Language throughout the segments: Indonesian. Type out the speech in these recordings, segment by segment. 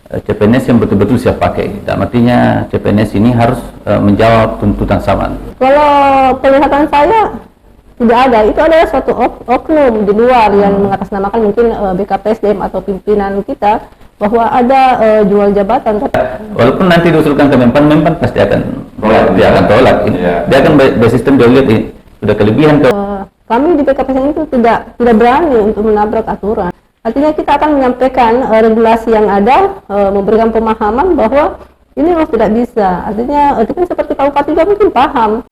CPNS yang betul-betul siap pakai. Artinya CPNS ini harus menjawab tuntutan zaman. Kalau penglihatan saya tidak ada, itu adalah suatu oknum di luar yang mengatasnamakan mungkin BKPSDM atau pimpinan kita bahwa ada jual jabatan. Walaupun nanti diusulkan ke Menpan pasti akan tolak, dia akan tolak. Dia akan bersistem dia lihat ini sudah kelebihan ke. Kami di BKPSDM itu tidak berani untuk menabrak aturan. Artinya kita akan menyampaikan regulasi yang ada, memberikan pemahaman bahwa ini memang tidak bisa. Artinya itu kan seperti Pak Bupati juga mungkin paham.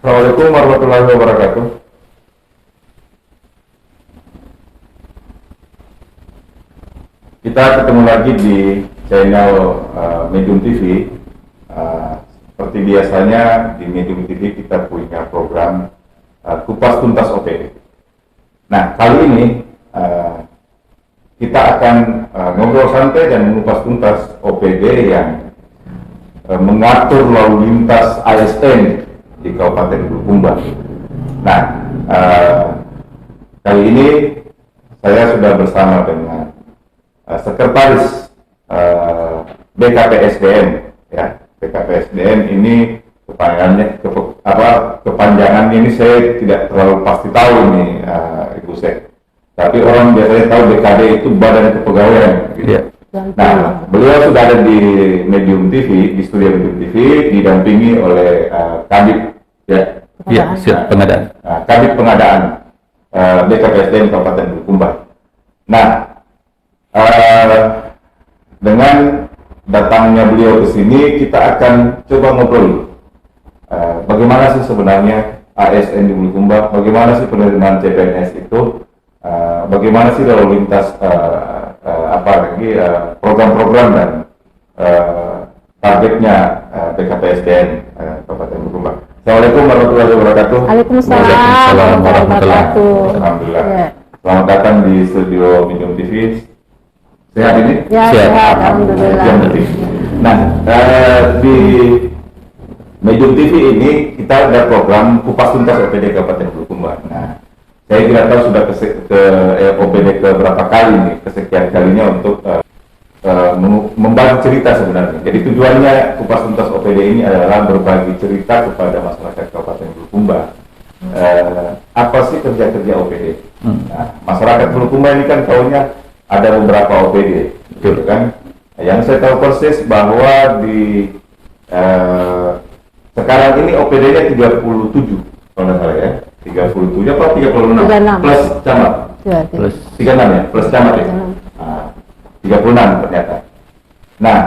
Assalamualaikum warahmatullahi wabarakatuh. Kita ketemu lagi di channel Medium TV. Seperti biasanya di Medium TV kita punya program Kupas Tuntas OPD. Nah, kali ini kita akan ngobrol santai dan mengupas tuntas OPD yang mengatur lalu lintas ASN di Kabupaten Bulukumba. Nah, kali ini saya sudah bersama dengan Sekretaris BKPSDM, ya. BKPSDM ini kepanjangannya ini saya tidak terlalu pasti tahu nih, Ibu Sek. Tapi orang biasanya tahu BKD itu Badan Kepegawaian. Gitu. Yeah. Nah, beliau sudah ada di Medium TV, di studio Medium TV, didampingi oleh Kabid, ya, pengadaan. Kabid Pengadaan BKPSDM Kabupaten Bulukumba. Nah, dengan datangnya beliau ke sini, kita akan coba ngobrol bagaimana sih sebenarnya ASN di Bulukumba, bagaimana sih penerimaan CPNS itu, bagaimana sih lalu lintas program-program dan targetnya BKPSDM Kabupaten Bulukumba. Assalamualaikum warahmatullahi wabarakatuh. Waalaikumsalam warahmatullahi wabarakatuh. Alhamdulillah. Selamat datang di studio Medium TV. Sehat ini? Ya, sehat, alhamdulillah. Nah, di Medium TV ini kita ada program Kupas Tuntas OPD Kabupaten Bulukumba. Nah, saya tidak tahu sudah ke OPD ke berapa kali nih, kesekian kalinya untuk membagi cerita sebenarnya. Jadi tujuannya Kupas Tuntas OPD ini adalah berbagi cerita kepada masyarakat Kabupaten Bulukumba. Apa sih kerja-kerja OPD? Nah, masyarakat Bulukumba ini kan tahunya ada beberapa OPD, gitu kan? Yang saya tahu persis bahwa di sekarang ini OPD-nya 37, kalau nggak salah ya, 37 apa 36? 36. Plus camat. Ya, Plus 36 ya, plus camat ya. 36 ternyata. Nah,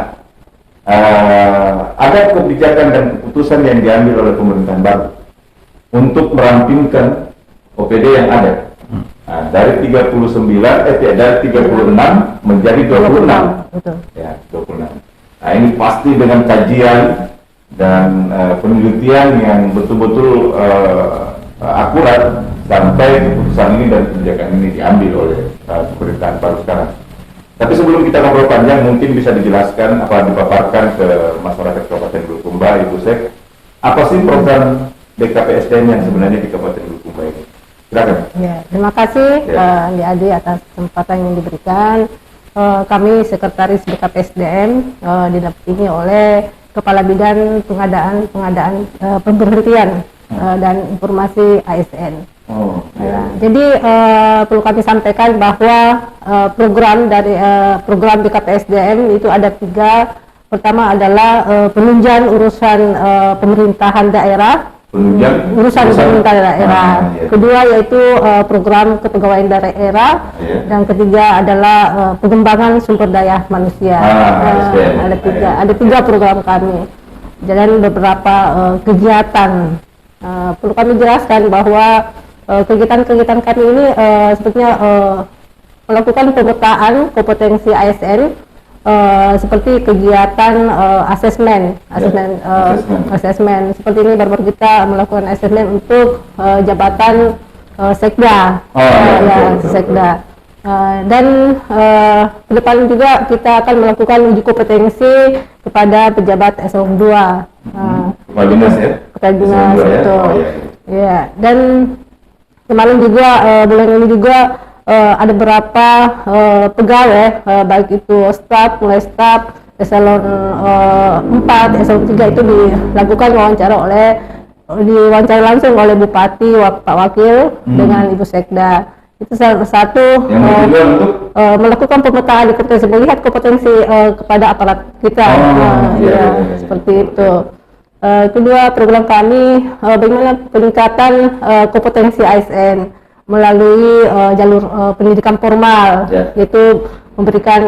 ada kebijakan dan keputusan yang diambil oleh pemerintahan baru untuk merampingkan OPD yang ada. Nah, dari 36 menjadi 26. Betul. Ya, 26. Nah, ini pasti dengan kajian dan penelitian yang betul-betul akurat sampai keputusan ini dan kebijakan ini diambil oleh pemerintahan baru sekarang. Tapi sebelum kita ngobrol panjang, mungkin bisa dijelaskan dipaparkan ke masyarakat Kabupaten Bulukumba, Ibu Sek, apa sih program BKPSDM yang sebenarnya di Kabupaten Bulukumba ini? Silakan. Ya, terima kasih Andi Adi atas kesempatan yang diberikan. Kami Sekretaris BKPSDM didampingi oleh Kepala Bidang Pengadaan Pemberhentian dan Informasi ASN. Jadi perlu kami sampaikan bahwa program BKPSDM itu ada 3. Pertama adalah penunjang urusan pemerintahan daerah. Urusan pemerintahan daerah. Kedua yaitu program kepegawaian daerah. Dan ketiga adalah pengembangan sumber daya manusia. Ada tiga program kami. Dan beberapa kegiatan. Perlu kami jelaskan bahwa kegiatan-kegiatan kami ini sebetulnya melakukan pemetaan kompetensi ASN seperti kegiatan asesmen seperti ini baru kita melakukan asesmen untuk jabatan sekda, sekda. Dan ke depan juga kita akan melakukan uji kompetensi kepada pejabat eselon 2. Kepala dinas ya? Kepala dinas, Eselon 2 ya? betul. Oh, iya. Ya, dan kemarin juga bulan ini juga ada beberapa pegawai, baik itu staf, mulai staf eselon 4, eselon 3 itu dilakukan diwawancara langsung oleh Bupati, Pak Wakil dengan Ibu Sekda. Itu salah satu melakukan pemetaan kompetensi, melihat kompetensi kepada aparat kita. Seperti itu. Kedua, program kami bagaimana peningkatan kompetensi ASN melalui jalur pendidikan formal, yaitu memberikan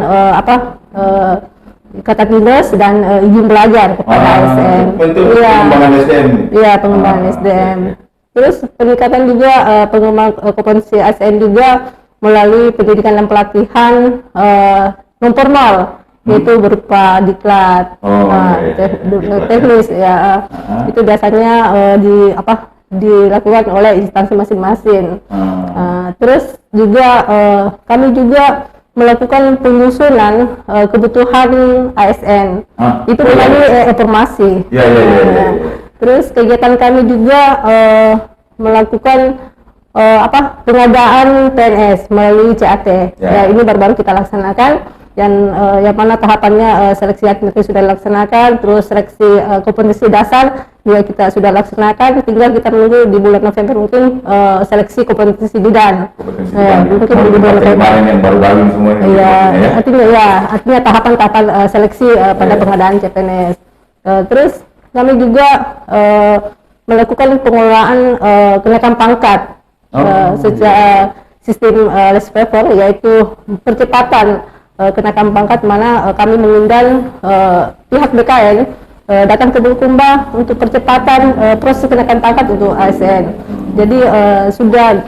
ikatan dinas dan izin belajar kepada ASN. Pengembangan SDM. Iya, pengembangan SDM. Terus peningkatan juga pengembangan kompetensi ASN juga melalui pendidikan dan pelatihan non formal, yaitu berupa diklat, teknis ya. Itu biasanya dilakukan oleh instansi masing-masing. Terus juga kami juga melakukan penyusunan kebutuhan ASN. Itu melalui informasi. Terus kegiatan kami juga melakukan pengadaan PNS melalui CAT. Ya, ini baru-baru kita laksanakan, dan yang mana tahapannya seleksi administrasi sudah dilaksanakan, terus seleksi kompetensi dasar juga kita sudah laksanakan. Tinggal kita menunggu di bulan November mungkin seleksi kompetensi bidan. Mungkin di bulan November. Yang baru-baru semua. Artinya tahapan-tahapan seleksi pada pengadaan CPNS. Terus kami juga melakukan pengelolaan kenaikan pangkat secara sistem laissez-faire, yaitu percepatan kenaikan pangkat, mana kami mengundang pihak BKN datang ke Bulukumba untuk percepatan proses kenaikan pangkat untuk ASN. Jadi sudah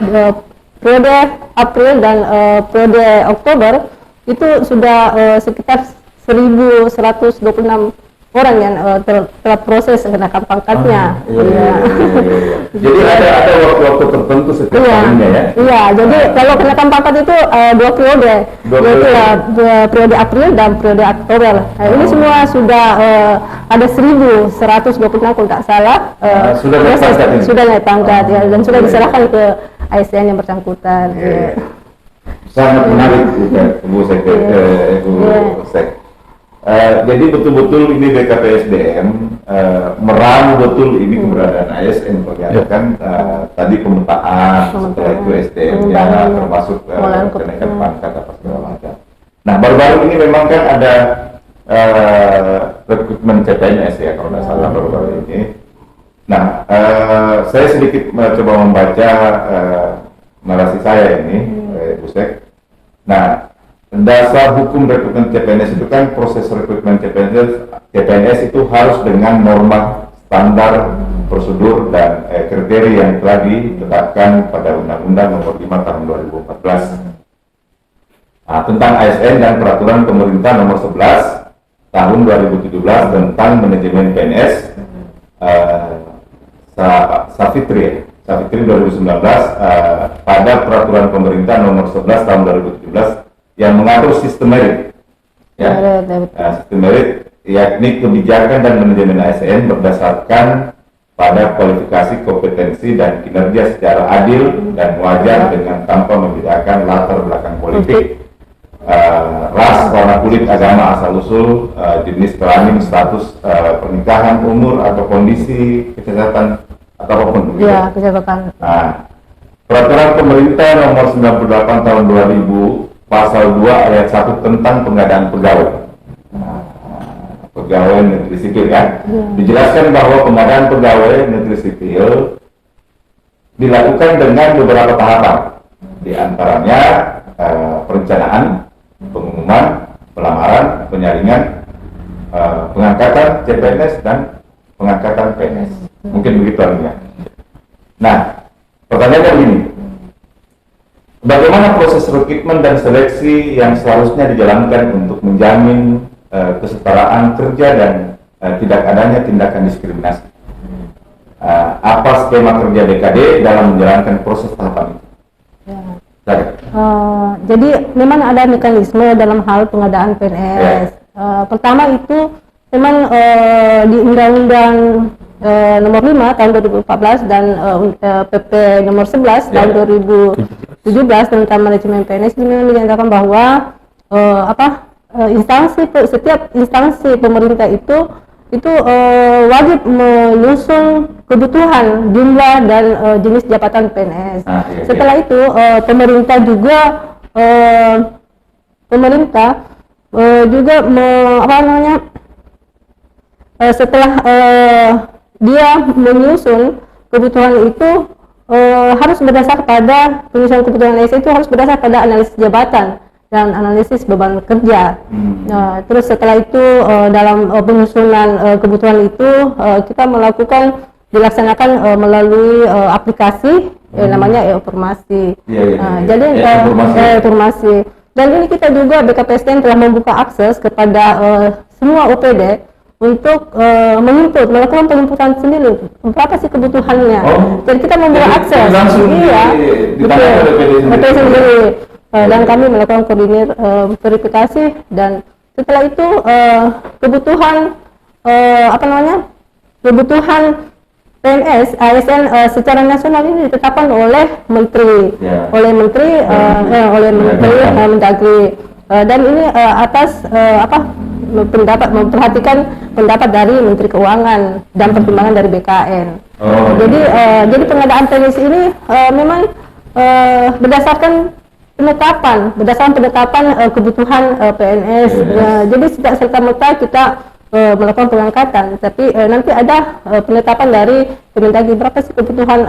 periode April dan periode Oktober itu sudah sekitar 1.126 orang yang telah proses kenaikan pangkatnya. Jadi ada waktu-waktu tertentu setiap tahunnya ya? Iya, jadi kalau kenaikan pangkat itu 2 periode, yaitu periode April dan periode Oktober. Ini semua sudah ada 1.126 kalau tak salah. Sudah naik pangkat ya, dan sudah diserahkan ke ASN yang bersangkutan. Sangat menarik, Bu Sek. Jadi betul-betul ini BKPSDM meramu betul ini keberadaan ASN, kan tadi pemetaan, setelah itu SDM ya, termasuk kenaikan pangkat apa segala macam. Nah, baru-baru ini memang kan ada rekrutmen CPNS ya, kalau tidak salah baru-baru ini. Nah, saya sedikit coba membaca narasi saya ini, Bu Sek. Nah, dasar hukum rekrutmen CPNS itu kan proses rekrutmen CPNS itu harus dengan norma standar prosedur dan kriteria yang telah ditetapkan pada Undang-Undang Nomor 5 Tahun 2014 tentang ASN dan Peraturan Pemerintah Nomor 11 Tahun 2017 tentang manajemen PNS Savitri 2019 pada Peraturan Pemerintah Nomor 11 Tahun 2017 yang mengatur sistem merit, sistem merit yakni kebijakan dan manajemen ASN berdasarkan pada kualifikasi, kompetensi dan kinerja secara adil dan wajar dengan tanpa membedakan latar belakang politik, ras, warna kulit, agama, asal usul, jenis kelamin, status pernikahan, umur atau kondisi kesehatan atau apapun. Iya, kesehatan. Peraturan Pemerintah Nomor 98 Tahun 2000 Pasal 2 ayat 1 tentang pengadaan pegawai. Pegawai negeri sipil kan? Dijelaskan bahwa pengadaan pegawai negeri sipil dilakukan dengan beberapa tahapan. Di antaranya perencanaan, pengumuman, pelamaran, penyaringan, pengangkatan CPNS dan pengangkatan PNS. Mungkin begitu artinya. Nah, pertanyaannya begini. Bagaimana proses rekrutmen dan seleksi yang seharusnya dijalankan untuk menjamin kesetaraan kerja dan tidak adanya tindakan diskriminasi? Apa skema kerja BKD dalam menjalankan proses tahapan itu? Jadi memang ada mekanisme dalam hal pengadaan PNS. Pertama itu memang di Undang-Undang Nomor 5 tahun 2014 dan PP Nomor 11 tahun 2017 tentang manajemen PNS ini memang menyatakan bahwa setiap instansi pemerintah itu wajib menyusun kebutuhan jumlah dan jenis jabatan PNS. Setelah itu pemerintah juga setelah dia menyusun kebutuhan itu harus berdasar pada penyusunan kebutuhan itu harus berdasar pada analisis jabatan dan analisis beban kerja. Terus setelah itu dalam penyusunan kebutuhan itu kita dilaksanakan melalui aplikasi namanya e-informasi. Jadi informasi. Dan ini kita juga BKPSDM telah membuka akses kepada semua OPD untuk melakukan penginputan sendiri berapa sih kebutuhannya. Jadi kita membuka akses. OPD sendiri. Dan kami melakukan koordinir verifikasi, dan setelah itu kebutuhan PNS ASN secara nasional ini ditetapkan oleh Menteri Mendagri, dan ini atas memperhatikan pendapat dari Menteri Keuangan dan pertimbangan dari BKN. Jadi pengadaan PNS ini memang berdasarkan penetapan kebutuhan PNS. Jadi tidak serta-merta kita melakukan pengangkatan, tapi nanti ada penetapan dari Kemendagri berapa sih kebutuhan.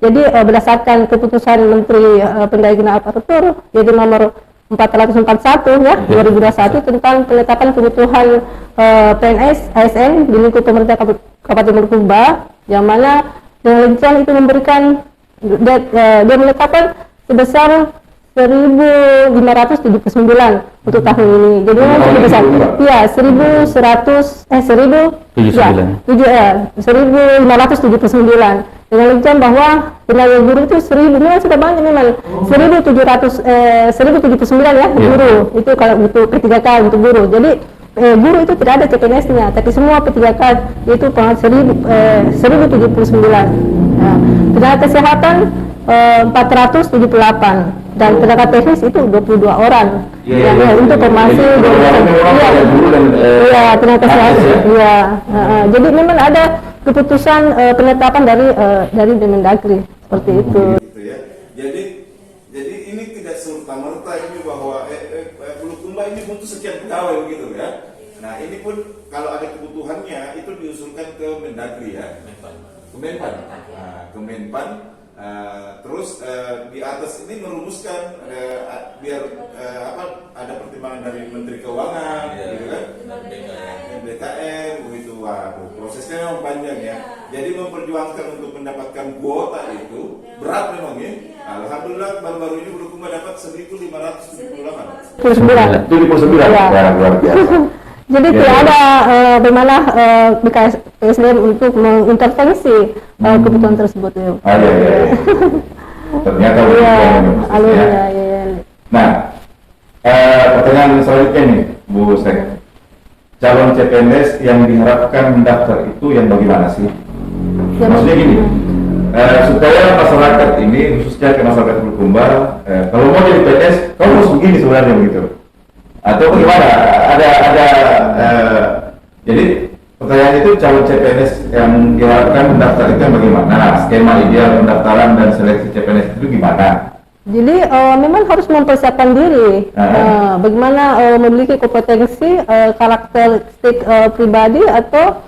Jadi berdasarkan keputusan Menteri Pendagri Aparatur jadi nomor 441 ya 2021 tentang penetapan kebutuhan PNS ASN di lingkup pemerintah Kabupaten Bulukumba, yang mana dengan rincian itu memberikan dia menetapkan sebesar 1.579 untuk tahun ini. Jadi memang cukup besar. Iya, 1.579 dengan rincian bahwa tenaga guru itu 1.000, memang sudah banyak, memang 1.079 ya guru. Itu kalau untuk P3K untuk guru. Jadi guru itu tidak ada CPNS-nya, tapi semua P3K itu 1.079. Tenaga kesehatan 478 dan tenaga teknis itu 22 orang. Untuk formasi tenaga kesehatan. Jadi memang ada keputusan penetapan dari Mendagri seperti itu. Jadi ini tidak serta-merta ini bahwa Bulukumba ini butuh sekian pegawai begitu ya. Nah, ini pun kalau ada kebutuhannya itu diusulkan ke Mendagri ya. Kemenpan. Terus di atas ini merumuskan biar ada pertimbangan dari Menteri Keuangan, gitu kan, BKN, begitu. Waduh, prosesnya memang panjang ya. Jadi memperjuangkan untuk mendapatkan kuota itu berat memang ya. Alhamdulillah baru-baru ini Bulukumba dapat 1.578. 79. Ya, luar biasa. Jadi tidak ada bagaimana BKPSDM untuk mengintervensi kebutuhan tersebut ya. Ternyata Nah, pertanyaan selanjutnya nih, Bu Sek. Calon CPNS yang diharapkan mendaftar itu yang bagaimana sih? Maksudnya gini, supaya masyarakat ini, khususnya ke masyarakat Bulukumba, kalau mau jadi PNS, kamu harus begini sebenarnya begitu. Atau bagaimana? Jadi pertanyaan itu calon CPNS yang diharapkan mendaftar itu yang bagaimana? Skema ideal pendaftaran dan seleksi CPNS itu gimana? Jadi memang harus mempersiapkan diri, bagaimana memiliki kompetensi, karakteristik pribadi atau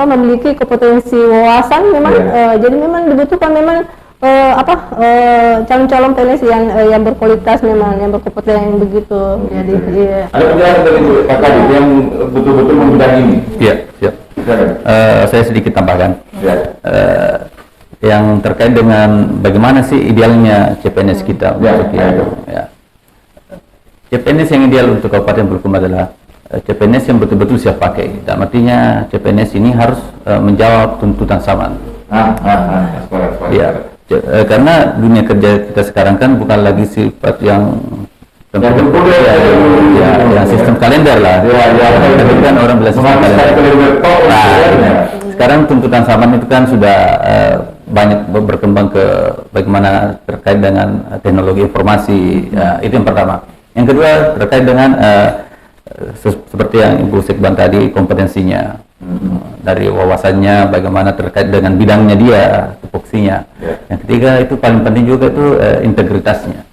memiliki kompetensi wawasan. Memang jadi memang dibutuhkan memang calon-calon PNS yang berkualitas, memang yang berkompetensi begitu. Jadi ada penjelasan dari Pak Kadif yang betul-betul membidangi ini. Iya, siap. Saya sedikit tambahkan. Yang terkait dengan bagaimana sih idealnya CPNS kita CPNS yang ideal untuk Kabupaten Bulukumba adalah CPNS yang betul-betul siap pakai. Dan artinya CPNS ini harus menjawab tuntutan zaman. Karena dunia kerja kita sekarang kan bukan lagi sifat yang yang sistem kalender lah. Tapi kan orang bilang sistem kalender. Nah, sekarang tuntutan zaman itu kan sudah banyak berkembang ke bagaimana terkait dengan teknologi informasi. Itu yang pertama. Yang kedua terkait dengan seperti yang Ibu Sekban tadi, kompetensinya, dari wawasannya, bagaimana terkait dengan bidangnya dia, tupoksinya. Yang ketiga itu paling penting juga itu integritasnya.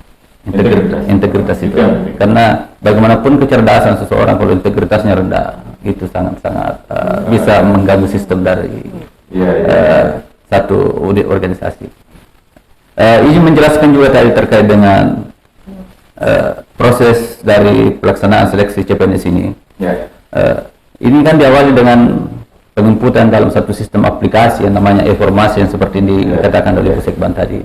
Integritas itu, karena bagaimanapun kecerdasan seseorang kalau integritasnya rendah itu sangat-sangat bisa mengganggu sistem dari satu organisasi. Izin menjelaskan juga tadi terkait dengan proses dari pelaksanaan seleksi CPNS ini. Ini kan diawali dengan penginputan dalam satu sistem aplikasi yang namanya e-formasi yang seperti ini dikatakan oleh Bu Sekban tadi.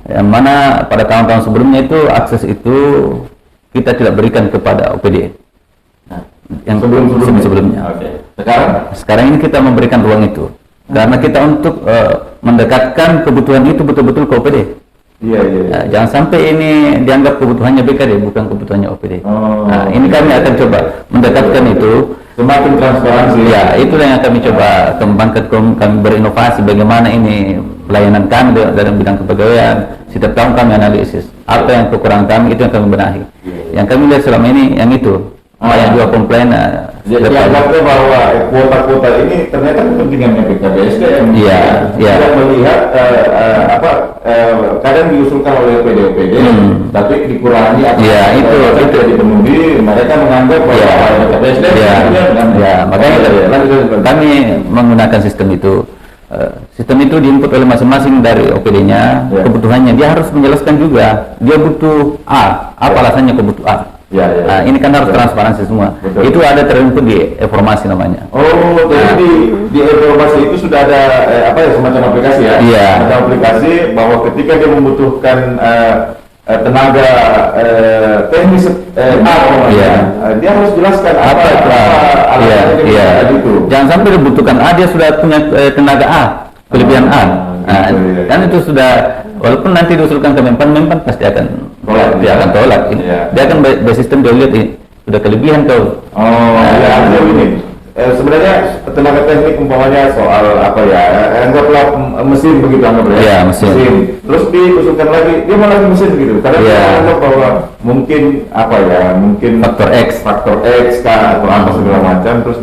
Yang mana pada tahun-tahun sebelumnya itu akses itu kita tidak berikan kepada OPD. Yang sebelumnya. Sekarang ini kita memberikan ruang itu karena kita untuk mendekatkan kebutuhan itu betul-betul ke OPD. Jangan sampai ini dianggap kebutuhannya BKD bukan kebutuhannya OPD. Ini kami akan coba mendekatkan itu semakin transparansi. Itulah yang kami coba kembangkan. Kami berinovasi bagaimana ini pelayanan kami dalam bidang kepegawaian. Setiap tahun kami analisis apa yang kekurangan kami, itu yang kami benahi. Yang kami lihat selama ini yang itu yang juga komplain. Jadi anggapnya bahwa kuota-kuota ini ternyata kepentingannya BKBSDM. Kita melihat kadang diusulkan oleh OPD, tapi dikurangi itu dipenuhi, mereka menganggap bahwa BKBSDM. Makanya kami menggunakan sistem itu. Sistem itu diinput oleh masing-masing dari OPD-nya, kebutuhannya. Dia harus menjelaskan juga, dia butuh A, apa alasannya kau butuh A. Ini kan harus transparansi semua. Itu ada terinput di informasi namanya. Jadi di informasi itu sudah ada semacam aplikasi ya? Ada aplikasi bahwa ketika dia membutuhkan tenaga teknis dia harus jelaskan apa itu. Jangan sampai dibutuhkan A, dia sudah punya tenaga A, kelebihan A. Kan itu sudah, walaupun nanti diusulkan ke Menpan pasti akan tolak. Dia akan bersistem, dia lihat ini sudah kelebihan kau. Artinya begini, sebenarnya tenaga teknik umpamanya soal anggaplah mesin begitu anggaplah mesin. Terus diusulkan lagi, dia malah mesin gitu, karena dia anggap bahwa mungkin faktor X atau apa segala macam, terus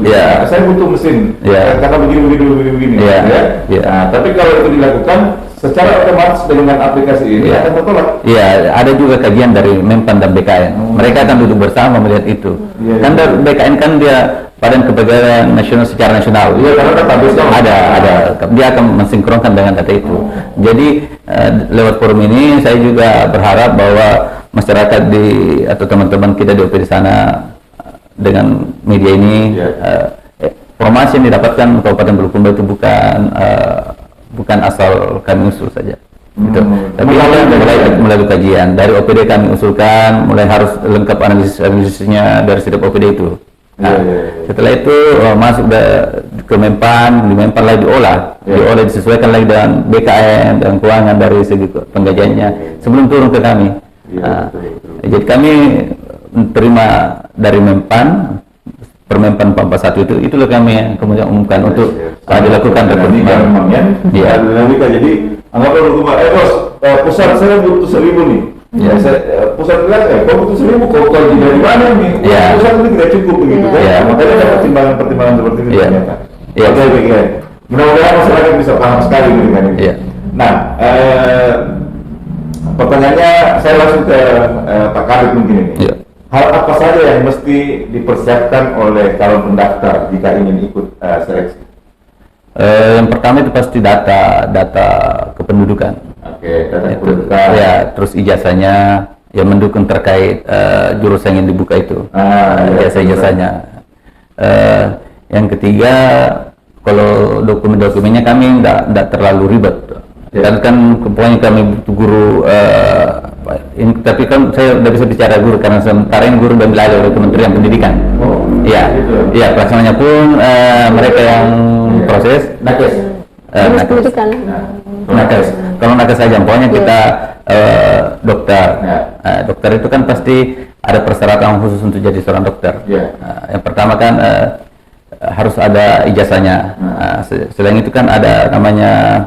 saya butuh mesin karena begini. Nah, tapi kalau itu dilakukan secara otomatis dengan aplikasi ini akan tertolak. Ada juga kajian dari Menpan dan BKN. Mereka akan duduk bersama melihat itu. Kan dari BKN kan dia Badan Kepegawaian Nasional secara nasional. Karena database ada. Dia akan mensinkronkan dengan data itu. Jadi lewat forum ini saya juga berharap bahwa masyarakat atau teman-teman kita di OPD sana dengan media ini informasi yang didapatkan Kabupaten Bulukumba itu bukan asal kami usul saja. Tapi mulai kajian dari OPD kami usulkan, mulai harus lengkap analisisnya dari setiap OPD itu. Setelah itu masuk ke Menpan, di Menpan lagi diolah disesuaikan lagi dengan BKN dan keuangan dari segi penggajiannya sebelum turun ke kami. Jadi kami terima dari Menpan, Permenpan 41 itulah kami yang kemudian umumkan untuk dilakukan rekrutmen. Jadi anggaplah bos, pusat saya butuh 1.000 nih. Pusat bilang, kau butuh 1.000, kau gaji dari mana nih? Pusat ini tidak cukup begitu kan? Makanya ada pertimbangan seperti itu ternyata. Oke. Mudah-mudahan masyarakat bisa paham sekali dengan ini. Nah, pertanyaannya saya langsung ke Pak Khalid mungkin ini. Hal apa saja yang mesti dipersiapkan oleh calon pendaftar jika ingin ikut seleksi? Yang pertama itu pasti data kependudukan. Data kependudukan. Terus ijazahnya yang mendukung terkait jurusan yang dibuka itu. Ijazahnya. Yang ketiga, kalau dokumen-dokumennya kami tidak terlalu ribet. Kan pokoknya kami butuh guru ini, tapi kan saya tidak bisa bicara guru karena sementara ini guru diambil alih oleh Kementerian Pendidikan. Pelaksananya pun mereka yang proses Jenis nakes. pendidikan. Nakes. Kalau nakes saja, pokoknya kita dokter. Dokter itu kan pasti ada persyaratan khusus untuk jadi seorang dokter. Yang pertama kan harus ada ijazahnya. Selain itu kan ada namanya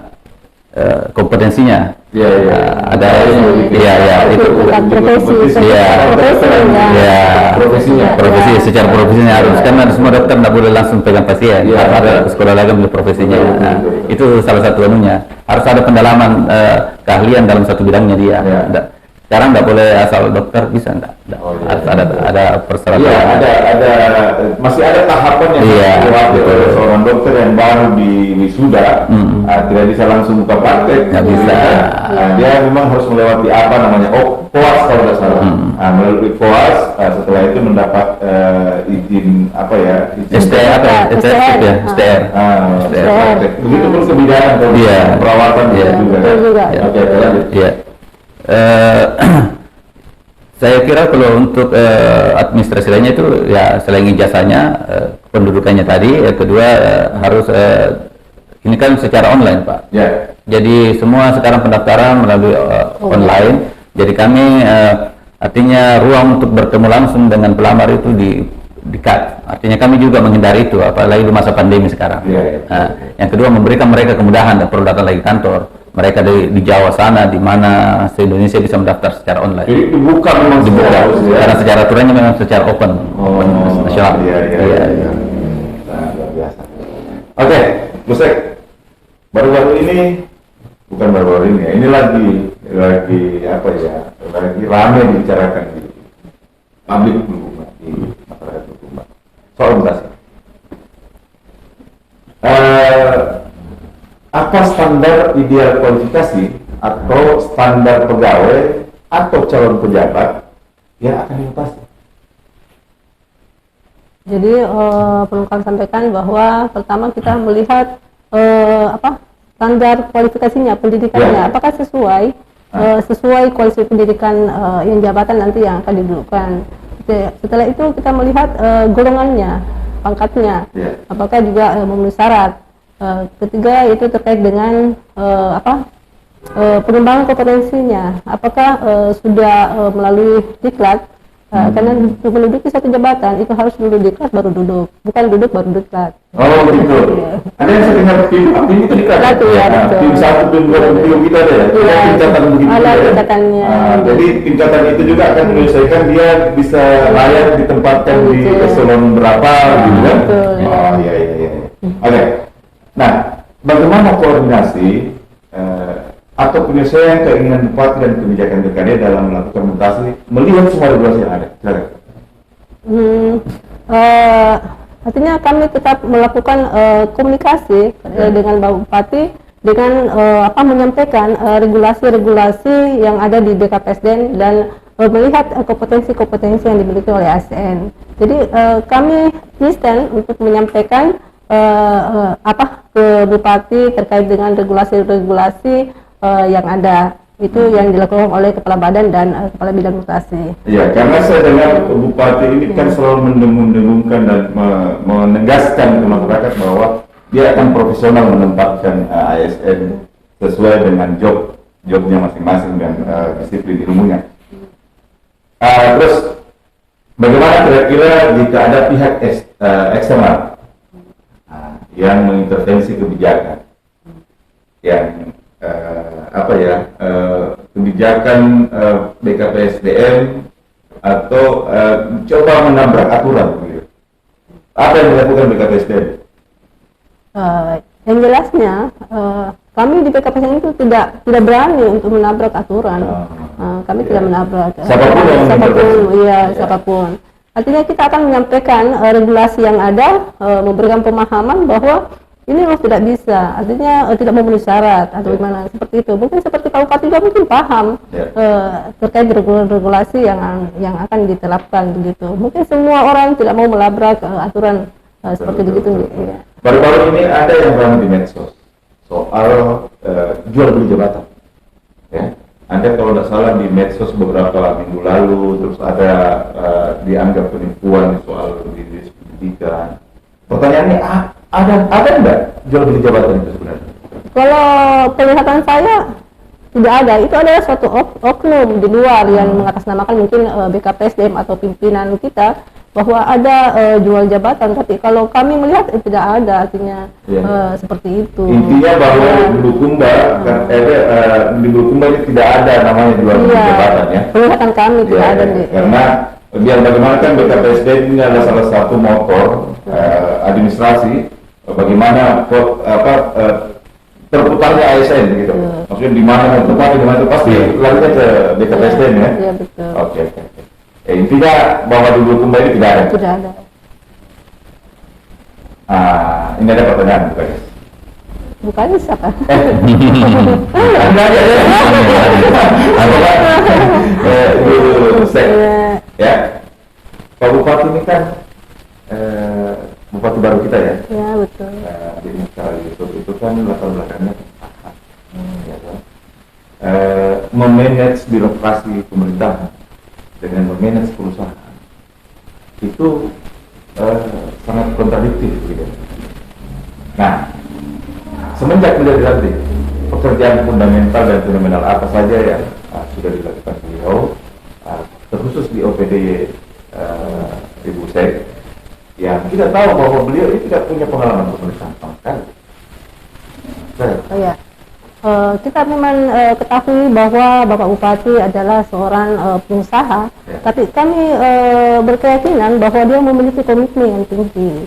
kompetensinya. Ada itu profesi secara profesinya harus, karena semua dokter tidak boleh langsung pegang pasien, harus ada sekolah lagi untuk profesinya. Itu salah satu anunya, harus ada pendalaman keahlian dalam satu bidangnya dia. Sekarang nggak boleh asal dokter bisa, harus ada persyaratan. Masih ada tahapan yang harus dilewati oleh seorang dokter yang baru di wisuda. Tidak bisa langsung buka praktek. Nggak bisa. Dia memang harus melewati apa namanya koas kalau tidak salah. Melalui koas, setelah itu mendapat izin apa ya? STR. Praktek. Begitu pun kebidanan perawatan juga. Oke, lanjut. Saya kira kalau untuk administrasi lainnya itu ya selain ijazahnya, pendudukannya tadi, kedua harus ini kan secara online, Pak. Jadi semua sekarang pendaftaran melalui online. Jadi kami artinya ruang untuk bertemu langsung dengan pelamar itu di-cut. Artinya kami juga menghindari itu, apalagi di masa pandemi sekarang. Yang kedua, memberikan mereka kemudahan, tidak perlu datang lagi kantor. Mereka di Jawa sana, di mana se-Indonesia bisa mendaftar secara online. Jadi dibuka memang karena secara aturannya memang secara open nasional. Luar biasa. Oke, Busek. Baru-baru ini, bukan baru-baru ini ya, ini lagi apa ya? Lagi ramai dibicarakan di publik Bulukumba, di masyarakat Bulukumba. Soal mutasi. Apa standar ideal kualifikasi atau standar pegawai atau calon pejabat yang akan dimutasi? Jadi perlu kami sampaikan bahwa pertama kita melihat standar kualifikasinya, pendidikannya, apakah sesuai kualifikasi pendidikan yang jabatan nanti yang akan didudukan. Setelah itu kita melihat golongannya, pangkatnya, apakah juga memenuhi syarat. Ketiga itu terkait dengan pengembangan kompetensinya, apakah sudah melalui diklat, karena untuk menduduki satu jabatan itu harus dulu diklat baru duduk, bukan duduk baru diklat. Oh begitu. Ada yang saya dengar tim itu diklat. Tim satu, tim dua, tim kita ada ya. Tim catatan begitu. Ada catatannya. Jadi tim catatan itu juga akan menyelesaikan dia bisa layak ditempatkan di eselon berapa, gitu kan? Oh iya. Oke. Nah, bagaimana koordinasi atau penyelesaian keinginan bupati dan kebijakan DKD dalam melakukan mutasi melihat semua regulasi yang ada? Artinya kami tetap melakukan komunikasi dengan Bapak Bupati dengan menyampaikan regulasi-regulasi yang ada di BKPSDN dan melihat kompetensi-kompetensi yang dimiliki oleh ASN. Jadi kami instan untuk menyampaikan ke Bupati terkait dengan regulasi-regulasi yang ada, itu yang dilakukan oleh Kepala Badan dan Kepala Bidang Mutasi. Ya, karena saya dengar Bupati ini kan selalu mendengung-dengungkan dan menegaskan ke masyarakat bahwa dia akan profesional menempatkan ASN sesuai dengan jobnya masing-masing dan disiplin ilmunya. Terus bagaimana kira-kira jika ada pihak eksternal yang mengintervensi kebijakan, yang kebijakan BKPSDM atau coba menabrak aturan, gitu. Apa yang dilakukan BKPSDM? Yang jelasnya kami di BKPSDM itu tidak berani untuk menabrak aturan. Kami tidak menabrak. Siapapun. Artinya kita akan menyampaikan regulasi yang ada, memberikan pemahaman bahwa ini memang tidak bisa, artinya tidak memenuhi syarat atau gimana seperti itu. Mungkin seperti Pak Bupati juga mungkin paham terkait regulasi yang akan diterapkan begitu. Mungkin semua orang tidak mau melabrak aturan seperti begitu. Baru-baru ini ada yang ramai di medsos soal jual beli jabatan. Ya. Anda kalau tidak salah di medsos beberapa minggu lalu, terus ada dianggap penipuan soal pendidikan. Pertanyaannya, ada enggak jual beli jabatan itu sebenarnya? Kalau penglihatan saya tidak ada, itu adalah suatu oknum di luar yang mengatasnamakan mungkin BKPSDM atau pimpinan kita bahwa ada jual jabatan, tapi kalau kami melihat tidak ada, artinya seperti itu. Intinya bahwa di Bulukumba di Bulukumba ini tidak ada namanya jual jabatan ya. Penglihatan kami tidak ada. Karena biar bagaimana kan BKPSDM ini adalah salah satu motor administrasi bagaimana terputarnya ASN gitu. Maksudnya di mana tempat, di mana itu pasti larinya ke BKPSDM ya. Iya betul. Oke. Intinya bahwa di Bulukumba ini tidak ada. Tidak ada. Ini ada pertanyaan guys. Bukannya siapa? Anda aja ya. Ya. Pak Bupati ini kan Bupati baru kita ya. Ya betul. Di Muka itu kan latar belakangnya ya kan? Memanage birokrasi pemerintahan dengan memanage perusahaan itu sangat kontradiktif gitu. Nah, semenjak menjadi dilantik, pekerjaan fundamental dan fenomenal apa saja yang sudah dilakukan beliau, terkhusus di OPD Ibu Sek, yang kita tahu bahwa beliau ini tidak punya pengalaman pemerintahan sama sekali. Oh ya, kita memang ketahui bahwa Bapak Bupati adalah seorang pengusaha, tapi kami berkeyakinan bahwa dia memiliki komitmen yang tinggi,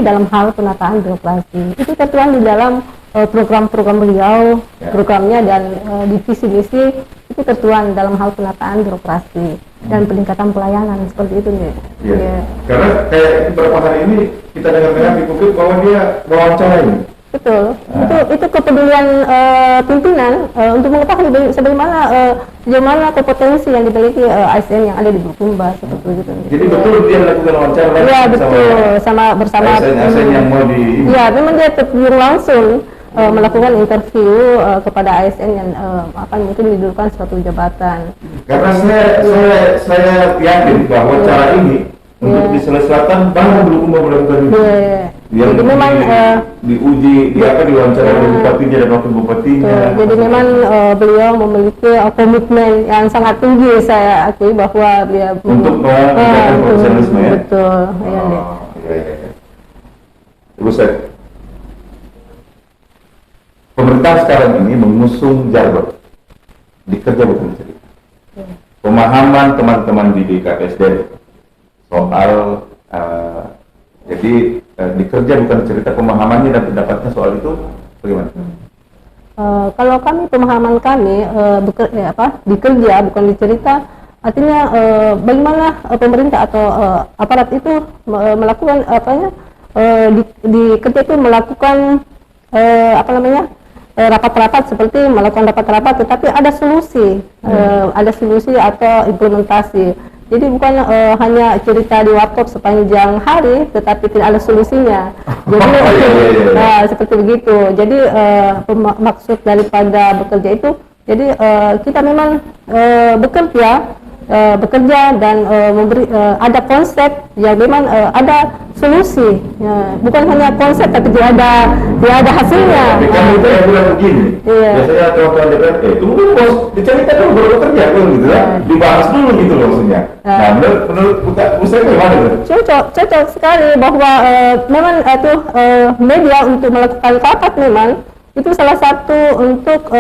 dalam hal penataan birokrasi. Itu tertuang di dalam program-program beliau, programnya dan divisi misi itu tertuang dalam hal penataan birokrasi dan peningkatan pelayanan seperti itu nih. Iya. Karena kayak beberapa hari ini kita dengar-dengar di publik bahwa dia wawancara ini. Betul. Itu kepedulian pimpinan untuk mengetahui sejauh mana kompetensi yang dimiliki ASN yang ada di Bulukumba seperti itu. Jadi betul dia melakukan wawancara Iya betul, bersama ASN yang mau di. Iya, memang dia terjun langsung melakukan interview kepada ASN yang mungkin didudukan suatu jabatan. Karena saya yakin bahwa cara ini untuk di Sulawesi Selatan banyak Bulukumba melakukan itu. Yang memang diuji diwawancara oleh bupatinya dan wakil bupatinya. Jadi memang beliau memiliki komitmen yang sangat tinggi, saya akui bahwa dia untuk meningkatkan profesionalisme ya. Betul. Iya. Ibu Sek, pemerintah sekarang ini mengusung jargon dikerja bukan cerita. Pemahaman teman-teman di BKPSDM soal jadi dikerja bukan cerita, pemahamannya dan pendapatnya soal itu bagaimana? Kalau kami, pemahaman kami dikerja bukan dicerita, artinya bagaimana pemerintah atau aparat itu melakukan dikerja itu melakukan rapat-rapat, seperti melakukan rapat-rapat, tetapi ada solusi atau implementasi. Jadi bukan hanya cerita di laptop sepanjang hari, tetapi tidak ada solusinya. Jadi seperti begitu. Jadi maksud daripada bekerja itu, jadi kita memang bekerja dan memberi ada konsep yang memang ada solusi, bukan hanya konsep tapi dia ada hasilnya. Kamu itu yang bilang begini, biasanya kawan-kawan DPR tunggu bos, diceritakan dulu baru bekerja gitu ya, dibahas dulu gitu maksudnya. Nah menurut saya bagaimana itu? Cocok sekali bahwa memang itu media untuk melakukan rapat memang itu salah satu untuk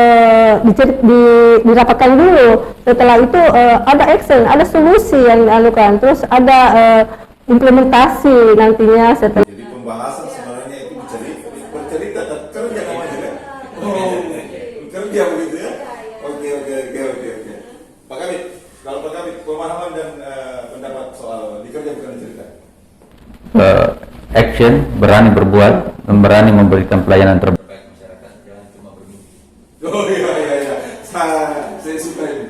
dirapatkan dulu. Setelah itu ada action, ada solusi yang dilakukan, terus ada implementasi nantinya setelah. Jadi pembahasan sebenarnya itu bercerita dan kerja namanya kan? Kerja begitu ya? Oke. Pak Kabit, kalau Pak Kabit pemahaman dan pendapat soal dikerja bukan cerita. Action, berani berbuat, berani memberikan pelayanan terbaik. Oh iya. Saya suka ini.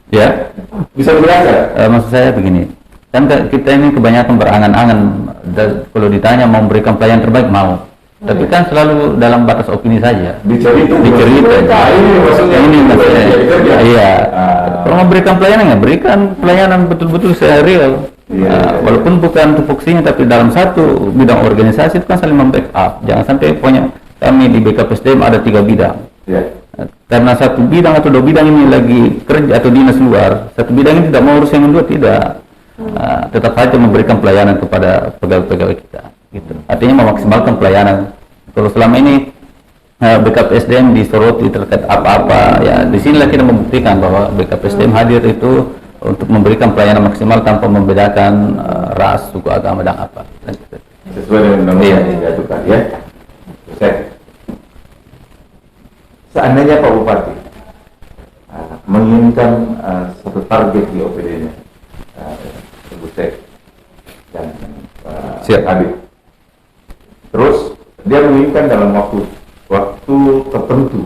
Ya. Bisa dijelaskan? Maksud saya begini, kan kita ini kebanyakan berangan-angan, kalau ditanya mau memberikan pelayanan terbaik mau, tapi kan selalu dalam batas opini saja. Dicerita. Ini maksudnya. Ini maksudnya. Jadi kerja. Iya. Kalau memberikan pelayanan, berikan pelayanan betul-betul real. Walaupun bukan tupoksinya, tapi dalam satu bidang organisasi itu kan saling membackup. Jangan sampai pokoknya kami di BKPSDM ada 3 bidang. Karena satu bidang atau 2 bidang ini lagi kerja atau dinas luar, satu bidang ini tidak mau urus yang kedua, tidak. Tetap saja memberikan pelayanan kepada pegawai-pegawai kita. Gitu. Artinya memaksimalkan pelayanan. Kalau selama ini BKPSDM disoroti terkait apa-apa, ya di sinilah kita membuktikan bahwa BKPSDM hadir itu untuk memberikan pelayanan maksimal tanpa membedakan ras, suku, agama, dan apa. Sesuai dengan undang-undang yang diajukan, ya. Seandainya Pak Bupati menginginkan satu target di OPD-nya, Bu Sek dan Siap. Habib, terus dia menginginkan dalam waktu tertentu,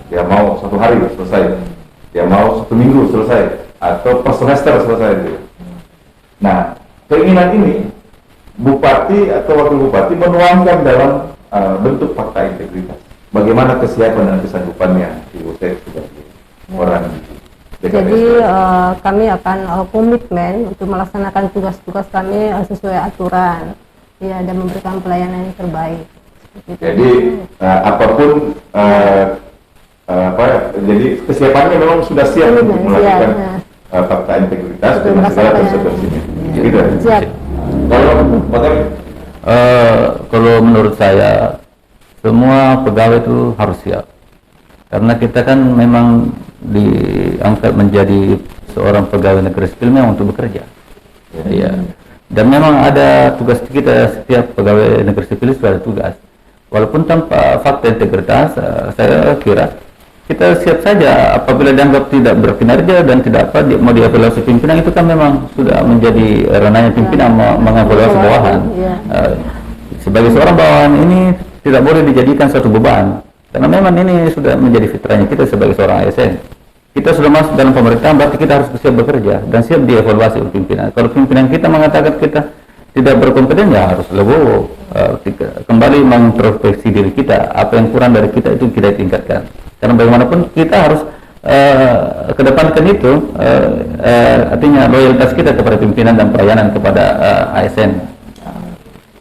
dia mau 1 hari selesai, dia mau 1 minggu selesai, atau per semester selesai. Nah, keinginan ini Bupati atau Wakil Bupati menuangkan dalam bentuk fakta integritas. Bagaimana kesiapan dan kesanggupannya Ibu Sek sebagai orang di BKPSDM? Jadi kami akan komitmen untuk melaksanakan tugas-tugas kami sesuai aturan, ya, dan memberikan pelayanan yang terbaik. Jadi apapun jadi kesiapannya memang sudah siap untuk melakukan fakta integritas dengan segala konsekuensinya. Gitu. Siap. Kalau menurut saya semua pegawai itu harus siap, karena kita kan memang diangkat menjadi seorang pegawai negeri sipil memang untuk bekerja. Ya. Dan memang ada tugas kita, setiap pegawai negeri sipil itu ada tugas. Walaupun tanpa fakta integritas, saya kira kita siap saja apabila dianggap tidak berkinerja dan tidak mau dievaluasi pimpinan, itu kan memang sudah menjadi ranahnya pimpinan mengevaluasi bawahan. Sebagai seorang bawahan ini tidak boleh dijadikan suatu beban, karena memang ini sudah menjadi fitrahnya kita sebagai seorang ASN. Kita sudah masuk dalam pemerintahan, berarti kita harus siap bekerja dan siap dievaluasi oleh pimpinan. Kalau pimpinan kita mengatakan kita tidak berkompeten, ya harus legowo, kembali mengintrospeksi diri kita, apa yang kurang dari kita itu kita tingkatkan. Karena bagaimanapun kita harus kedepankan itu, artinya loyalitas kita kepada pimpinan dan pelayanan kepada ASN.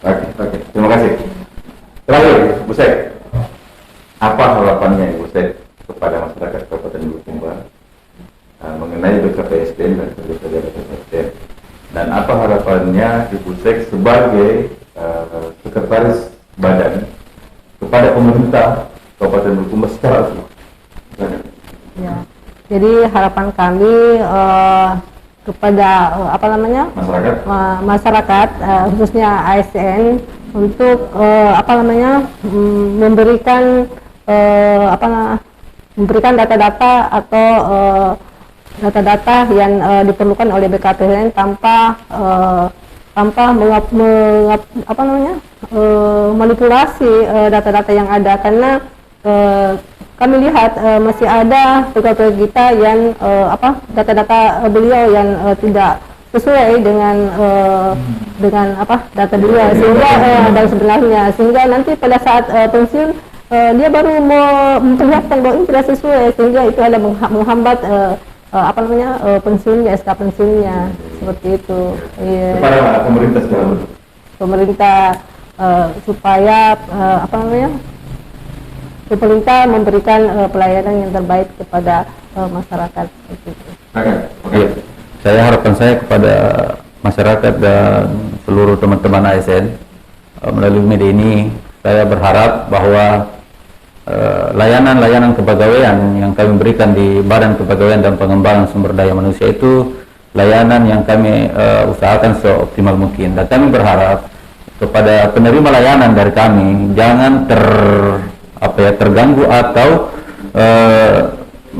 Oke, terima kasih. Terakhir, Bu Sek, apa harapannya Ibu Sek kepada masyarakat Kabupaten Bulukumba mengenai BKPSDM dan kerja BKPSDM, dan apa harapannya Ibu Sek sebagai sekretaris badan kepada pemerintah Kabupaten Bulukumba secara umum? Ya. Jadi harapan kami kepada masyarakat, khususnya ASN, untuk memberikan data-data atau data-data yang diperlukan oleh BKPSDM tanpa manipulasi data-data yang ada, karena kami lihat masih ada pegawai kita yang data-data beliau yang tidak sesuai dengan data beliau, sehingga dan sebenarnya, sehingga nanti pada saat pensiun dia baru memperlihatkan bahwa ini tidak sesuai, sehingga itu ada menghambat pensiunnya, SK pensiunnya, seperti itu. Kepada pemerintah secara umum. Pemerintah supaya pemerintah memberikan pelayanan yang terbaik kepada masyarakat. Oke. Saya harapan saya kepada masyarakat dan seluruh teman-teman ASN melalui media ini, saya berharap bahwa layanan-layanan kepegawaian yang kami berikan di Badan Kepegawaian dan Pengembangan Sumber Daya Manusia itu layanan yang kami usahakan seoptimal mungkin, dan kami berharap kepada penerima layanan dari kami jangan terganggu atau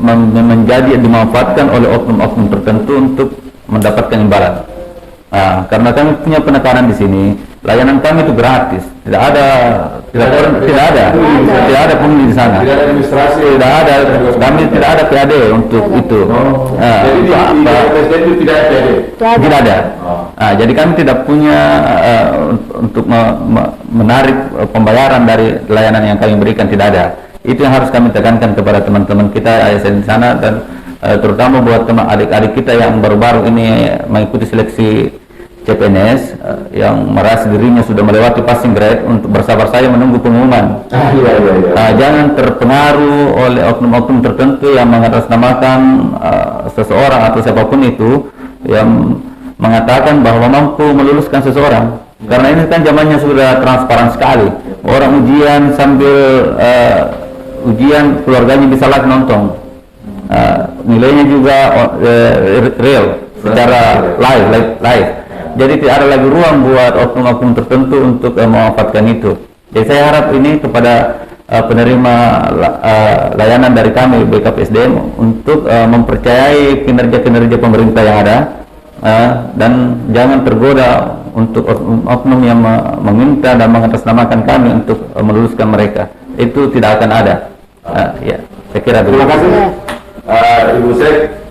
menjadi dimanfaatkan oleh oknum-oknum tertentu untuk mendapatkan imbalan. Karena kami punya penekanan di sini, layanan kami itu gratis, tidak ada pungli di sana, Tidak ada administrasi, kami tidak ada PAD untuk itu. Jadi di BKPSDM itu tidak ada PAD? Tidak ada. Jadi kami tidak punya untuk menarik pembayaran dari layanan yang kami berikan, tidak ada. Itu yang harus kami tekankan kepada teman-teman kita ASN di sana, dan terutama buat adik-adik kita yang baru-baru ini mengikuti seleksi CPNS, yang merasa dirinya sudah melewati passing grade, untuk bersabar saja menunggu pengumuman. Jangan terpengaruh oleh oknum-oknum tertentu yang mengatasnamakan seseorang atau siapapun itu yang mengatakan bahwa mampu meluluskan seseorang. Karena ini kan zamannya sudah transparan sekali. Orang ujian sambil ujian keluarganya bisa live nonton. Nilainya juga real, secara live. Jadi tidak ada lagi ruang buat oknum-oknum tertentu untuk memanfaatkan itu. Jadi saya harap ini kepada penerima layanan dari kami BKPSDM untuk mempercayai kinerja-kinerja pemerintah yang ada, dan jangan tergoda untuk oknum yang meminta dan mengatasnamakan kami untuk meluluskan mereka. Itu tidak akan ada. Ya, saya kira Terima kasih Ibu Sek,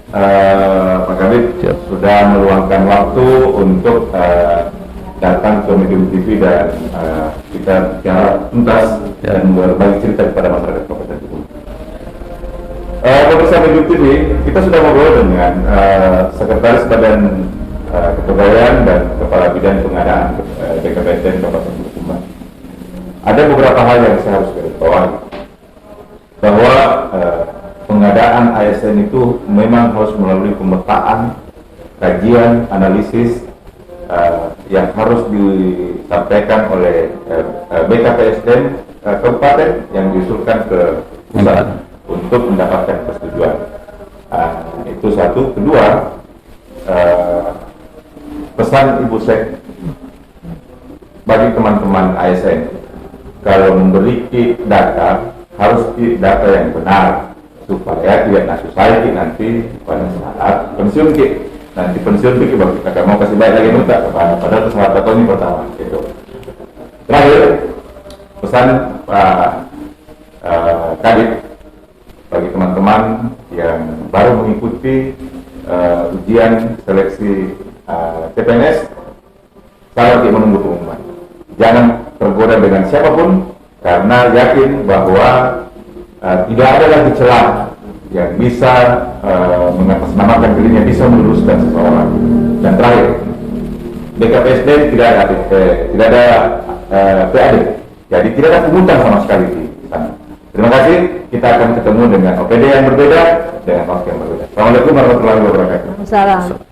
Pak Kabit sudah meluangkan waktu untuk datang ke Medium TV dan kita bicara tuntas dan berbagi cerita kepada masyarakat Kabupaten Kubu. Pemirsa Medium TV, kita sudah ngobrol dengan Sekretaris Badan Kepegawaian dan Kepala Bidang Pengadaan BKPSDM Kabupaten Bulukumba. Ada beberapa hal yang saya harus garis bawahi, bahwa pengadaan ASN itu memang harus melalui pemetaan, kajian, analisis yang harus disampaikan oleh BKPSDM Kabupaten yang diusulkan ke pusat untuk mendapatkan persetujuan. Itu satu. Kedua, pesan Ibu Sek bagi teman-teman ASN, kalau memiliki data harus data yang benar, supaya tidak nasusai nanti pada saat pensiun nanti pensiun baru kita mau kasih baik lagi minta padahal pesawat atau ini pertama gitu. Terakhir, pesan Pak Kadip bagi teman-teman yang baru mengikuti ujian seleksi CPNS, saya tidak menunggu pengumuman. Jangan tergoda dengan siapapun, karena yakin bahwa tidak ada lagi celah yang bisa mengatasnamakan dirinya bisa meluluskan seseorang. Dan terakhir, BKPSDM tidak ada PAD, jadi tidak ada pungutan sama sekali di sana. Terima kasih. Kita akan ketemu dengan OPD yang berbeda, dengan waktu yang berbeda. Assalamualaikum warahmatullahi wabarakatuh. Salam.